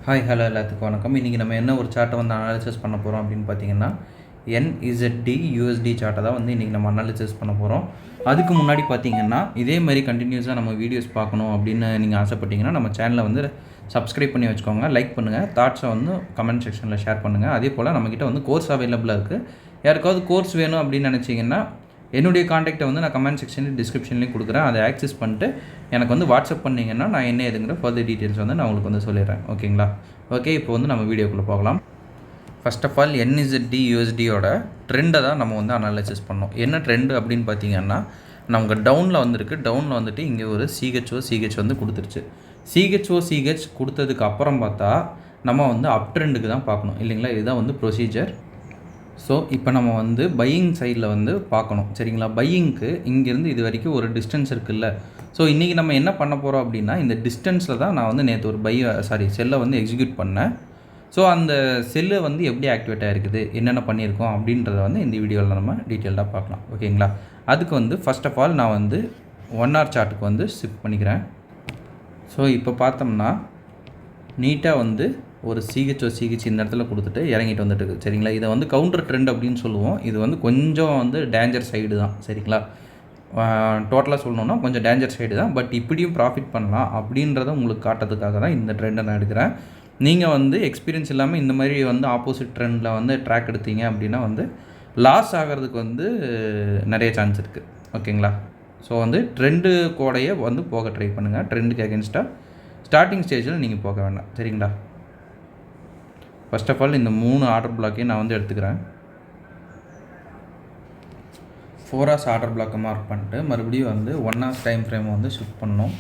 Hi hello எல்லாத்துக்கும் வணக்கம். இன்றைக்கி நம்ம என்ன ஒரு சார்ட்டை வந்து அனாலிசிஸ் பண்ண போகிறோம் அப்படின்னு பார்த்தீங்கன்னா NZD USD சார்ட்டை தான் வந்து இன்றைக்கி நம்ம அனாலிசிஸ் பண்ண போகிறோம். அதுக்கு முன்னாடி பார்த்தீங்கன்னா இதே மாதிரி கண்டினியூஸாக நம்ம வீடியோஸ் பார்க்கணும் அப்படின்னு நீங்கள் ஆசைப்பட்டீங்கன்னா நம்ம சேனலை வந்து சப்ஸ்கிரைப் பண்ணி வச்சுக்கோங்க, லைக் பண்ணுங்கள், தாட்ஸை வந்து கமெண்ட் செக்ஷனில் ஷேர் பண்ணுங்கள். அதே போல் நம்மக்கிட்ட வந்து கோர்ஸ் அவைலபிளாக இருக்குது. யாருக்காவது கோர்ஸ் வேணும் அப்படின்னு நினச்சிங்கன்னா என்னுடைய காண்டாக்டை வந்து நான் கமெண்ட் செக்ஷன்லேயும் டிஸ்கிரிப்ஷன்லேயும் கொடுக்குறேன். அதை ஆக்சஸ் பண்ணிட்டு எனக்கு வந்து வாட்ஸ்அப் பண்ணிங்கன்னா நான் என்ன எதுங்கிற ஃபர்தர் டீட்டெயில்ஸ் வந்து நான் உங்களுக்கு வந்து சொல்லிடுறேன். ஓகேங்களா? ஓகே, இப்போ வந்து நம்ம வீடியோக்குள்ளே போகலாம். ஃபர்ஸ்ட் ஆஃப் ஆல் NZD USDயோட ட்ரெண்டை தான் நம்ம வந்து அனாலிசிஸ் பண்ணோம். என்ன ட்ரெண்டு அப்படின்னு பார்த்தீங்கன்னா நமக்கு டவுனில் வந்துருக்கு. டவுனில் வந்துட்டு இங்கே ஒரு CH வந்து கொடுத்துருச்சு. CH கொடுத்ததுக்கு அப்புறம் பார்த்தா நம்ம வந்து அப் ட்ரெண்டுக்கு தான் பார்க்கணும் இல்லைங்களா? இதுதான் வந்து ப்ரொசீஜர். ஸோ இப்போ நம்ம வந்து பையிங் சைடில் வந்து பார்க்கணும், சரிங்களா? பையிங்க்கு இங்கேருந்து இது வரைக்கும் ஒரு டிஸ்டன்ஸ் இருக்குல்ல. ஸோ இன்றைக்கி நம்ம என்ன பண்ண போகிறோம் அப்படின்னா இந்த டிஸ்டன்ஸில் தான் நான் வந்து நேற்று ஒரு செல்லை வந்து எக்ஸிக்யூட் பண்ணேன். ஸோ அந்த செல்லு வந்து எப்படி ஆக்டிவேட் ஆகிருக்குது, என்னென்ன பண்ணியிருக்கோம் அப்படின்றத வந்து இந்த வீடியோவில் நம்ம டீட்டெயில்டாக பார்க்கலாம். ஓகேங்களா? அதுக்கு வந்து ஃபர்ஸ்ட் ஆஃப் ஆல் நான் வந்து 1 hour சார்ட்டுக்கு வந்து ஷிஃப்ட் பண்ணிக்கிறேன். ஸோ இப்போ பார்த்தோம்னா நீட்டாக வந்து ஒரு CH இந்த இடத்துல கொடுத்துட்டு இறங்கிட்டு வந்துட்டு இருக்குது, சரிங்களா? இதை வந்து கவுண்டர் ட்ரெண்ட் அப்படின்னு சொல்லுவோம். இது வந்து கொஞ்சம் வந்து டேஞ்சர் சைடு தான், சரிங்களா? டோட்டலாக சொல்லணுன்னா கொஞ்சம் டேஞ்சர் சைடு தான். பட் இப்படியும் ப்ராஃபிட் பண்ணலாம் அப்படின்றத உங்களுக்கு காட்டுறதுக்காக தான் இந்த ட்ரெண்டை நான் எடுக்கிறேன். நீங்கள் வந்து எக்ஸ்பீரியன்ஸ் இல்லாமல் இந்த மாதிரி வந்து ஆப்போசிட் ட்ரெண்டில் வந்து ட்ராக் எடுத்தீங்க அப்படின்னா வந்து லாஸ் ஆகிறதுக்கு வந்து நிறைய சான்ஸ் இருக்குது. ஓகேங்களா? ஸோ வந்து ட்ரெண்டு கோடையை வந்து போக ட்ரை பண்ணுங்கள். ட்ரெண்டுக்கு அகேன்ஸ்டாக ஸ்டார்டிங் ஸ்டேஜில் நீங்கள் போக வேண்டாம், சரிங்களா? ஃபர்ஸ்ட் ஆஃப் ஆல் இந்த 3 ஆர்டர் பிளாக்கையும் நான் வந்து எடுத்துக்கிறேன். 4 hours ஆர்டர் பிளாக்கை மார்க் பண்ணிட்டு மறுபடியும் வந்து 1 hours டைம் ஃப்ரேமை வந்து ஷிஃப்ட் பண்ணணும்.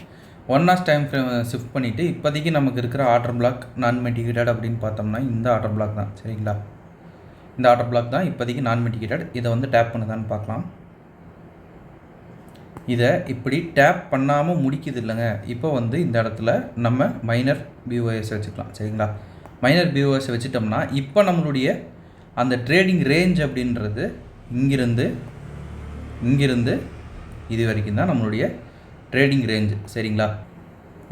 1 hours டைம் ஃப்ரேம் ஷிஃப்ட் பண்ணிவிட்டு இப்போதைக்கு நமக்கு இருக்கிற ஆர்டர் பிளாக் நான் மெட்டிகேட்டட் அப்படின்னு பார்த்தோம்னா இந்த ஆர்டர் பிளாக் தான், சரிங்களா? இந்த ஆர்டர் பிளாக் தான் இப்போதைக்கு நான் மெட்டிகேட்டட். இதை வந்து டேப் பண்ணுதான்னு பார்க்கலாம். இதை இப்படி டேப் பண்ணாமல் முடிக்குது இல்லைங்க. இப்போ வந்து இந்த இடத்துல நம்ம மைனர் BOS வச்சுக்கலாம், சரிங்களா? மைனர் BOS வச்சுட்டோம்னா இப்போ நம்மளுடைய அந்த ட்ரேடிங் ரேஞ்ச் அப்படின்றது இங்கிருந்து இது வரைக்கும் தான் நம்மளுடைய ட்ரேடிங் ரேஞ்சு, சரிங்களா?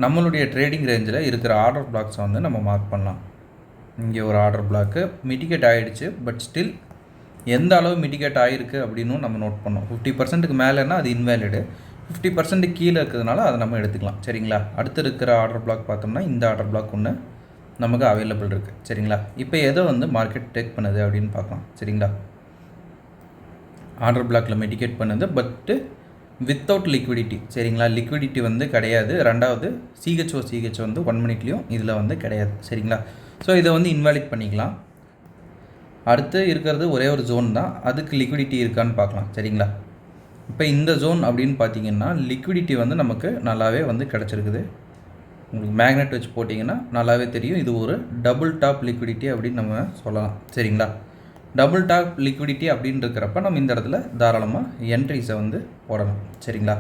நம்மளுடைய ட்ரேடிங் ரேஞ்சில் இருக்கிற ஆர்டர் பிளாக்ஸை வந்து நம்ம மார்க் பண்ணலாம். இங்கே ஒரு ஆர்டர் பிளாக்கு மிட்டிகேட் ஆகிடுச்சு. பட் ஸ்டில் எந்த அளவு மிட்டிகேட் ஆகிருக்கு அப்படின்னு நம்ம நோட் பண்ணோம். 50%க்கு மேலேன்னா அது இன்வேலிடு, 50% கீழே இருக்கிறதுனால அதை நம்ம எடுத்துக்கலாம், சரிங்களா? அடுத்து இருக்கிற ஆர்டர் பிளாக் பார்த்தோம்னா இந்த ஆர்டர் பிளாக் ஒன்று நமக்கு அவைலபிள் இருக்குது, சரிங்களா? இப்போ எதை வந்து மார்க்கெட் டேக் பண்ணுது அப்படின்னு பார்க்கலாம், சரிங்களா? ஆர்டர் பிளாக்கில் மிட்டிகேட் பண்ணுது பட்டு வித்தவுட் லிக்விடிட்டி, சரிங்களா? லிக்விடிட்டி வந்து கிடையாது. ரெண்டாவது CH வந்து 1 minute இதில் வந்து கிடையாது, சரிங்களா? ஸோ இதை வந்து இன்வாலிட் பண்ணிக்கலாம். அடுத்து இருக்கிறது ஒரே ஒரு ஜோன் தான், அதுக்கு லிக்விடிட்டி இருக்கான்னு பார்க்கலாம், சரிங்களா? இப்போ இந்த ஜோன் அப்படின்னு பார்த்தீங்கன்னா லிக்விடிட்டி வந்து நமக்கு நல்லாவே வந்து கிடச்சிருக்குது. உங்களுக்கு மேக்னெட் வச்சு போட்டிங்கன்னா நல்லாவே தெரியும். இது ஒரு டபுள் டாப் லிக்விடிட்டி அப்படின்னு நம்ம சொல்லலாம், சரிங்களா? டபுள் டாப் லிக்விடிட்டி அப்படின்னு இருக்கிறப்ப நம்ம இந்த இடத்துல தாராளமாக என்ட்ரிஸை வந்து போடலாம், சரிங்களா?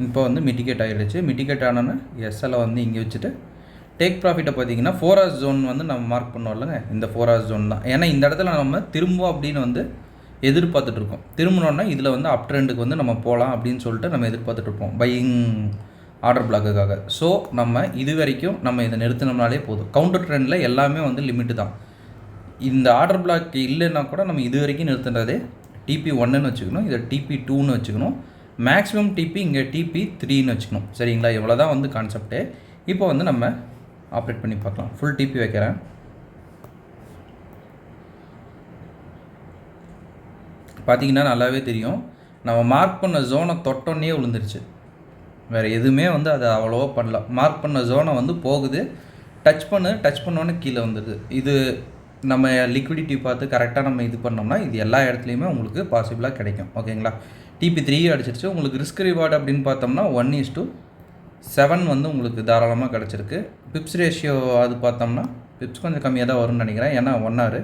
இப்போ வந்து மிட்டிகேட் ஆகிடுச்சு. மிட்டிகேட் ஆனோன்னு SL வந்து இங்கே வச்சுட்டு டேக் ப்ராஃபிட்டை பார்த்தீங்கன்னா 4 hours ஜோன் வந்து நம்ம மார்க் பண்ணோம் இல்லைங்க, இந்த 4 hours ஜோன் தான். ஏன்னா இந்த இடத்துல நம்ம திரும்புவோம் அப்படின்னு வந்து எதிர்பார்த்துட்ருக்கோம். திரும்பினோன்னா இதில் வந்து அப் ட்ரெண்டுக்கு வந்து நம்ம போகலாம் அப்படின்னு சொல்லிட்டு நம்ம எதிர்பார்த்துட்ருப்போம் பையிங் ஆர்டர் பிளாக்குக்காக. ஸோ நம்ம இது வரைக்கும் நம்ம இதை நிறுத்தினோம்னாலே போதும். கவுண்டர் ட்ரெண்டில் எல்லாமே வந்து லிமிட்டு தான். இந்த ஆர்டர் பிளாக் இல்லைன்னா கூட நம்ம இது வரைக்கும் நிறுத்துறதே TP1ன்னு வச்சுக்கணும், இதை TP2ன்னு வச்சுக்கணும், மேக்ஸிமம் TP இங்கே TP3ன்னு வச்சுக்கணும், சரிங்களா? இவ்வளோ தான் வந்து கான்செப்டே. இப்போ வந்து நம்ம ஆப்ரேட் பண்ணி பார்க்கலாம். ஃபுல் TP வைக்கிறேன். பார்த்தீங்கன்னா நல்லாவே தெரியும், நம்ம மார்க் பண்ண ஜோனை தொட்டோன்னே விழுந்துருச்சு. வேறு எதுவுமே வந்து அதை அவ்வளோவா பண்ணல. மார்க் பண்ண ஜோனை வந்து போகுது, டச் பண்ணோன்னே கீழே வந்துடுது. இது நம்ம லிக்விடிட்டி பார்த்து கரெக்டாக நம்ம இது பண்ணோம்னா இது எல்லா இடத்துலையுமே உங்களுக்கு பாசிபிளாக கிடைக்கும், ஓகேங்களா? TP3 அடிச்சிருச்சு. உங்களுக்கு ரிஸ்க் ரிவார்டு அப்படின்னு பார்த்தோம்னா 1:7 வந்து உங்களுக்கு தாராளமாக கிடச்சிருக்கு. பிப்ஸ் ரேஷியோ அது பார்த்தோம்னா பிப்ஸ் கொஞ்சம் கம்மியாக தான் வரும்னு நினைக்கிறேன், ஏன்னா 1 hour.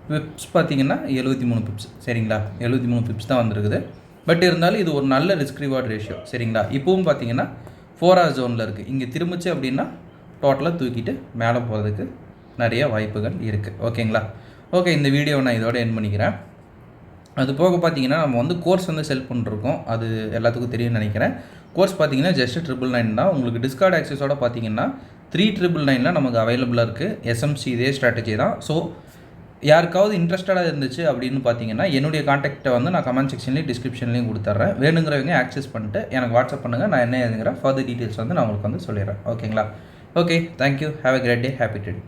பிப்ஸ் பார்த்தீங்கன்னா 73 பிப்ஸ், சரிங்களா? 73 பிப்ஸ் தான் வந்துருக்குது. பட் இருந்தாலும் இது ஒரு நல்ல ரிஸ்க் ரிவார்ட் ரேஷியோ, சரிங்களா? இப்போவும் பார்த்தீங்கன்னா 4 hours ஜோனில் இருக்குது. இங்கே திரும்பிச்சு அப்படின்னா டோட்டலாக தூக்கிட்டு மேலே போகிறதுக்கு நிறைய வாய்ப்புகள் இருக்குது, ஓகேங்களா? ஓகே, இந்த வீடியோவை நான் இதோட எண்ட் பண்ணிக்கிறேன். அது போக பார்த்தீங்கன்னா நம்ம வந்து கோர்ஸ் வந்து செல் பண்ணிருக்கோம், அது எல்லாத்துக்கும் தெரியும்னு நினைக்கிறேன். கோர்ஸ் பார்த்தீங்கன்னா ஜஸ்ட் 999 தான். உங்களுக்கு டிஸ்கார்ட் ஆக்சஸோட பார்த்தீங்கன்னா 3999 நமக்கு அவைலபிளாக இருக்குது. எஸ்எம்சி இதே ஸ்ட்ராட்டஜி தான். ஸோ யாருக்காவது இன்ட்ரெஸ்டடாக இருந்துச்சு அப்படின்னு பார்த்தீங்கன்னா என்னுடைய காண்டாக்டை வந்து நான் கமெண்ட் செக்ஷன்லேயும் டிஸ்கிரிப்ஷன்லேயும் கொடுத்துட்றேன். வேணுங்கிறவங்க ஆக்சஸ் பண்ணிட்டு எனக்கு வாட்ஸ்அப் பண்ணுங்கள். நான் என்ன ஏதுங்கிற ஃபர்தர் டீட்டெயில்ஸ் வந்து நான் உங்களுக்கு வந்து சொல்லிடுறேன். ஓகேங்களா? Okay, thank you. Have a great day. Happy trading.